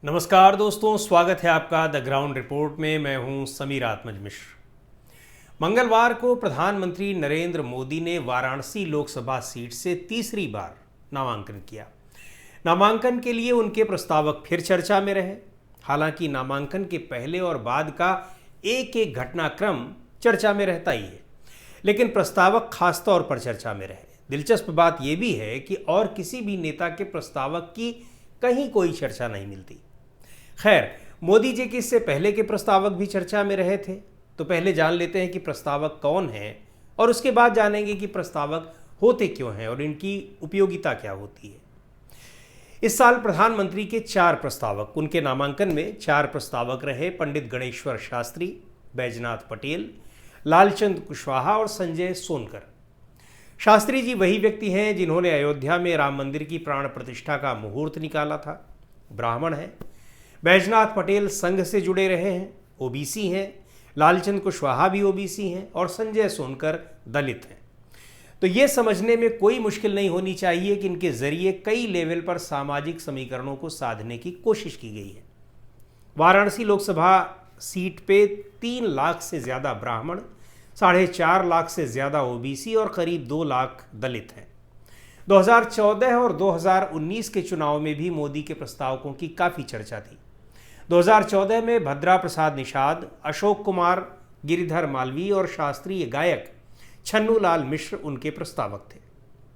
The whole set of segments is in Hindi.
नमस्कार दोस्तों, स्वागत है आपका द ग्राउंड रिपोर्ट में। मैं हूं समीर आत्मज मिश्र। मंगलवार को प्रधानमंत्री नरेंद्र मोदी ने वाराणसी लोकसभा सीट से तीसरी बार नामांकन किया। नामांकन के लिए उनके प्रस्तावक फिर चर्चा में रहे। हालांकि नामांकन के पहले और बाद का एक एक घटनाक्रम चर्चा में रहता ही है, लेकिन प्रस्तावक खासतौर पर चर्चा में रहे। दिलचस्प बात यह भी है कि और किसी भी नेता के प्रस्तावक की कहीं कोई चर्चा नहीं मिलती। खैर, मोदी जी के इससे पहले के प्रस्तावक भी चर्चा में रहे थे, तो पहले जान लेते हैं कि प्रस्तावक कौन हैं और उसके बाद जानेंगे कि प्रस्तावक होते क्यों हैं और इनकी उपयोगिता क्या होती है। इस साल प्रधानमंत्री के 4 प्रस्तावक, उनके नामांकन में 4 प्रस्तावक रहे पंडित गणेश्वर शास्त्री, बैजनाथ पटेल, लालचंद कुशवाहा और संजय सोनकर। शास्त्री जी वही व्यक्ति हैं जिन्होंने अयोध्या में राम मंदिर की प्राण प्रतिष्ठा का मुहूर्त निकाला था, ब्राह्मण हैं। बैजनाथ पटेल संघ से जुड़े रहे हैं, ओबीसी हैं। लालचंद कुशवाहा भी ओबीसी हैं और संजय सोनकर दलित हैं। तो ये समझने में कोई मुश्किल नहीं होनी चाहिए कि इनके जरिए कई लेवल पर सामाजिक समीकरणों को साधने की कोशिश की गई है। वाराणसी लोकसभा सीट पे 3 लाख से ज़्यादा ब्राह्मण, 4.5 लाख से ज़्यादा ओबीसी और करीब 2 लाख दलित हैं। 2014 और 2019 के चुनाव में भी मोदी के प्रस्तावकों की काफ़ी चर्चा थी। 2014 में भद्रा प्रसाद निषाद, अशोक कुमार, गिरिधर मालवीय और शास्त्रीय गायक छन्नू लाल मिश्र उनके प्रस्तावक थे,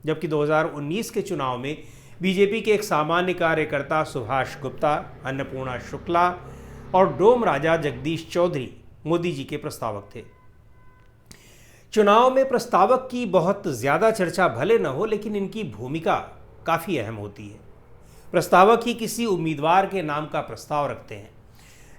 जबकि 2019 के चुनाव में बीजेपी के एक सामान्य कार्यकर्ता सुभाष गुप्ता, अन्नपूर्णा शुक्ला और डोम राजा जगदीश चौधरी मोदी जी के प्रस्तावक थे। चुनाव में प्रस्तावक की बहुत ज़्यादा चर्चा भले न हो, लेकिन इनकी भूमिका काफ़ी अहम होती है। प्रस्तावक ही किसी उम्मीदवार के नाम का प्रस्ताव रखते हैं।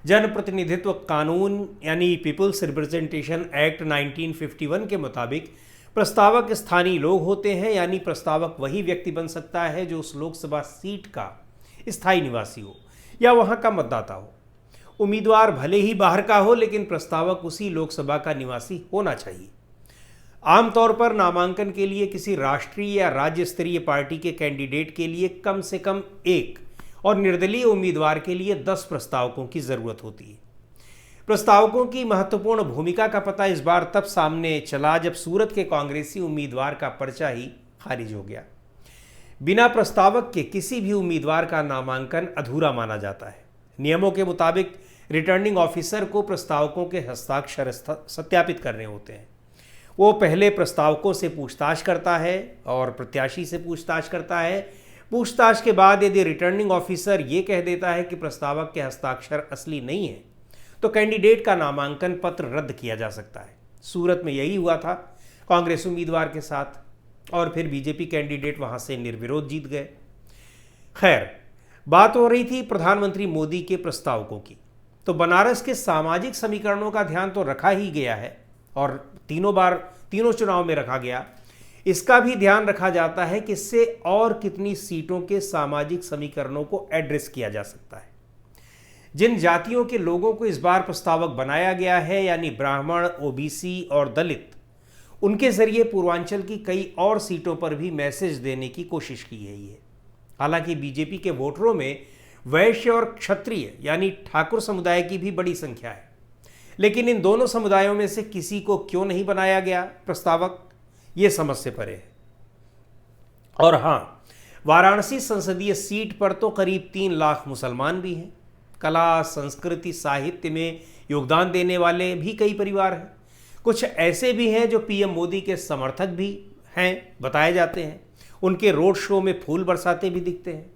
जनप्रतिनिधित्व कानून यानी पीपल्स रिप्रेजेंटेशन एक्ट 1951 के मुताबिक प्रस्तावक स्थानीय लोग होते हैं, यानी प्रस्तावक वही व्यक्ति बन सकता है जो उस लोकसभा सीट का स्थायी निवासी हो या वहां का मतदाता हो। उम्मीदवार भले ही बाहर का हो, लेकिन प्रस्तावक उसी लोकसभा का निवासी होना चाहिए। आमतौर पर नामांकन के लिए किसी राष्ट्रीय या राज्य स्तरीय पार्टी के कैंडिडेट के लिए कम से कम 1 और निर्दलीय उम्मीदवार के लिए 10 प्रस्तावकों की जरूरत होती है। प्रस्तावकों की महत्वपूर्ण भूमिका का पता इस बार तब सामने चला जब सूरत के कांग्रेसी उम्मीदवार का पर्चा ही खारिज हो गया। बिना प्रस्तावक के किसी भी उम्मीदवार का नामांकन अधूरा माना जाता है। नियमों के मुताबिक रिटर्निंग ऑफिसर को प्रस्तावकों के हस्ताक्षर सत्यापित करने होते हैं। वो पहले प्रस्तावकों से पूछताछ करता है और प्रत्याशी से पूछताछ करता है। पूछताछ के बाद यदि रिटर्निंग ऑफिसर ये कह देता है कि प्रस्तावक के हस्ताक्षर असली नहीं है, तो कैंडिडेट का नामांकन पत्र रद्द किया जा सकता है। सूरत में यही हुआ था कांग्रेस उम्मीदवार के साथ, और फिर बीजेपी कैंडिडेट वहां से निर्विरोध जीत गए। खैर, बात हो रही थी प्रधानमंत्री मोदी के प्रस्तावकों की, तो बनारस के सामाजिक समीकरणों का ध्यान तो रखा ही गया है और तीनों चुनाव में रखा गया। इसका भी ध्यान रखा जाता है कि इससे और कितनी सीटों के सामाजिक समीकरणों को एड्रेस किया जा सकता है। जिन जातियों के लोगों को इस बार प्रस्तावक बनाया गया है, यानी ब्राह्मण, ओबीसी और दलित, उनके जरिए पूर्वांचल की कई और सीटों पर भी मैसेज देने की कोशिश की गई है। हालांकि बीजेपी के वोटरों में वैश्य और क्षत्रिय यानी ठाकुर समुदाय की भी बड़ी संख्या है, लेकिन इन दोनों समुदायों में से किसी को क्यों नहीं बनाया गया प्रस्तावक, ये समझ से परे है। और हाँ, वाराणसी संसदीय सीट पर तो करीब 3 लाख मुसलमान भी हैं। कला, संस्कृति, साहित्य में योगदान देने वाले भी कई परिवार हैं। कुछ ऐसे भी हैं जो पीएम मोदी के समर्थक भी हैं, बताए जाते हैं। उनके रोड शो में फूल बरसाते भी दिखते हैं।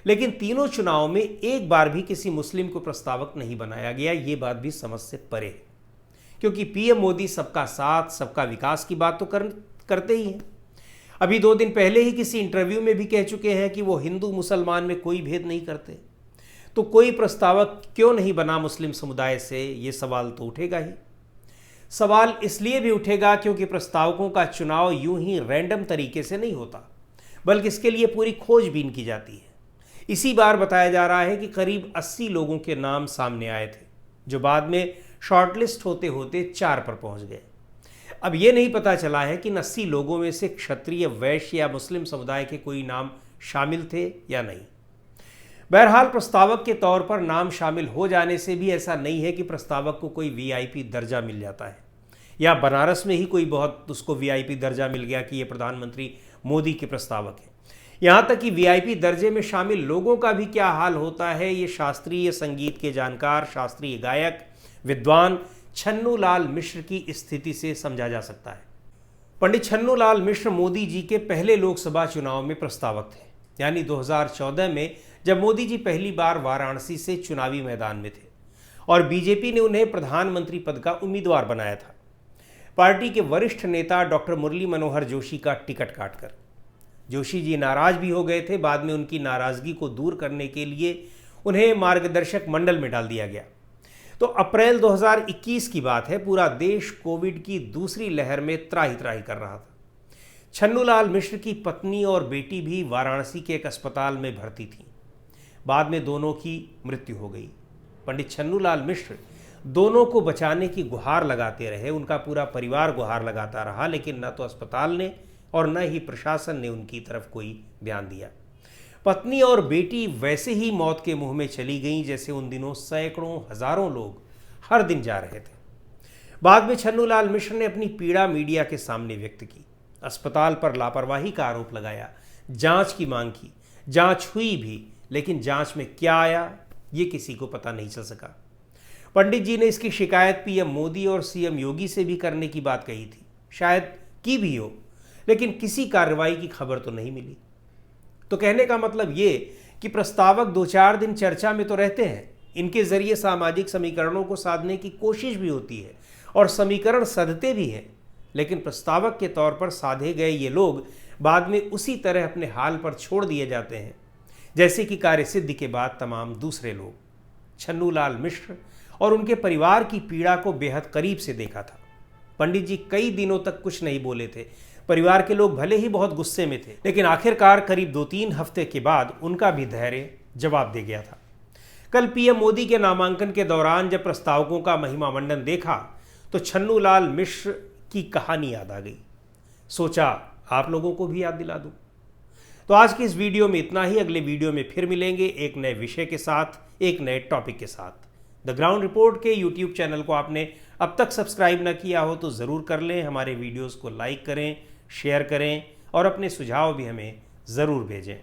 लेकिन तीनों चुनाव में एक बार भी किसी मुस्लिम को प्रस्तावक नहीं बनाया गया। ये बात भी समझ से परे है, क्योंकि पीएम मोदी सबका साथ, सबका विकास की बात तो करते ही हैं। अभी 2 दिन पहले ही किसी इंटरव्यू में भी कह चुके हैं कि वो हिंदू मुसलमान में कोई भेद नहीं करते। तो कोई प्रस्तावक क्यों नहीं बना मुस्लिम समुदाय से, ये सवाल तो उठेगा ही। सवाल इसलिए भी उठेगा क्योंकि प्रस्तावकों का चुनाव यूं ही रैंडम तरीके से नहीं होता, बल्कि इसके लिए पूरी खोजबीन की जाती है। इसी बार बताया जा रहा है कि करीब 80 लोगों के नाम सामने आए थे, जो बाद में शॉर्टलिस्ट होते होते 4 पर पहुंच गए। अब ये नहीं पता चला है कि 80 लोगों में से क्षत्रिय, वैश्य या मुस्लिम समुदाय के कोई नाम शामिल थे या नहीं। बहरहाल प्रस्तावक के तौर पर नाम शामिल हो जाने से भी ऐसा नहीं है कि प्रस्तावक को कोई वीआईपी दर्जा मिल जाता है या बनारस में ही कोई बहुत उसको वीआईपी दर्जा मिल गया कि ये प्रधानमंत्री मोदी के प्रस्तावक है। यहाँ तक कि वीआईपी दर्जे में शामिल लोगों का भी क्या हाल होता है ये शास्त्रीय संगीत के जानकार, शास्त्रीय गायक, विद्वान छन्नू लाल मिश्र की स्थिति से समझा जा सकता है। पंडित छन्नू लाल मिश्र मोदी जी के पहले लोकसभा चुनाव में प्रस्तावक थे, यानी 2014 में जब मोदी जी पहली बार वाराणसी से चुनावी मैदान में थे और बीजेपी ने उन्हें प्रधानमंत्री पद का उम्मीदवार बनाया था। पार्टी के वरिष्ठ नेता डॉक्टर मुरली मनोहर जोशी का टिकट काटकर जोशी जी नाराज भी हो गए थे। बाद में उनकी नाराजगी को दूर करने के लिए उन्हें मार्गदर्शक मंडल में डाल दिया गया। तो अप्रैल 2021 की बात है, पूरा देश कोविड की दूसरी लहर में त्राही त्राही कर रहा था। छन्नू लाल मिश्र की पत्नी और बेटी भी वाराणसी के एक अस्पताल में भर्ती थी। बाद में दोनों की मृत्यु हो गई। पंडित छन्नू लाल मिश्र दोनों को बचाने की गुहार लगाते रहे, उनका पूरा परिवार गुहार लगाता रहा, लेकिन न तो अस्पताल ने और न ही प्रशासन ने उनकी तरफ कोई बयान दिया। पत्नी और बेटी वैसे ही मौत के मुंह में चली गईं जैसे उन दिनों सैकड़ों हजारों लोग हर दिन जा रहे थे। बाद में छन्नू लाल मिश्र ने अपनी पीड़ा मीडिया के सामने व्यक्त की, अस्पताल पर लापरवाही का आरोप लगाया, जांच की मांग की। जांच हुई भी, लेकिन जांच में क्या आया ये किसी को पता नहीं चल सका। पंडित जी ने इसकी शिकायत पीएम मोदी और सीएम योगी से भी करने की बात कही थी, शायद की भी हो, लेकिन किसी कार्रवाई की खबर तो नहीं मिली। तो कहने का मतलब ये कि प्रस्तावक 2-4 दिन चर्चा में तो रहते हैं, इनके जरिए सामाजिक समीकरणों को साधने की कोशिश भी होती है और समीकरण सधते भी हैं, लेकिन प्रस्तावक के तौर पर साधे गए ये लोग बाद में उसी तरह अपने हाल पर छोड़ दिए जाते हैं जैसे कि कार्यसिद्धि के बाद तमाम दूसरे लोग। छन्नू लाल मिश्र और उनके परिवार की पीड़ा को बेहद करीब से देखा था। पंडित जी कई दिनों तक कुछ नहीं बोले थे। परिवार के लोग भले ही बहुत गुस्से में थे, लेकिन आखिरकार करीब 2-3 हफ्ते के बाद उनका भी धैर्य जवाब दे गया था। कल पीएम मोदी के नामांकन के दौरान जब प्रस्तावकों का महिमा मंडन देखा तो छन्नू लाल मिश्र की कहानी याद आ गई। सोचा आप लोगों को भी याद दिला दूं। तो आज की इस वीडियो में इतना ही। अगले वीडियो में फिर मिलेंगे एक नए विषय के साथ, एक नए टॉपिक के साथ। द ग्राउंड रिपोर्ट के यूट्यूब चैनल को आपने अब तक सब्सक्राइब न किया हो तो ज़रूर कर लें। हमारे वीडियोस को लाइक करें, शेयर करें और अपने सुझाव भी हमें ज़रूर भेजें।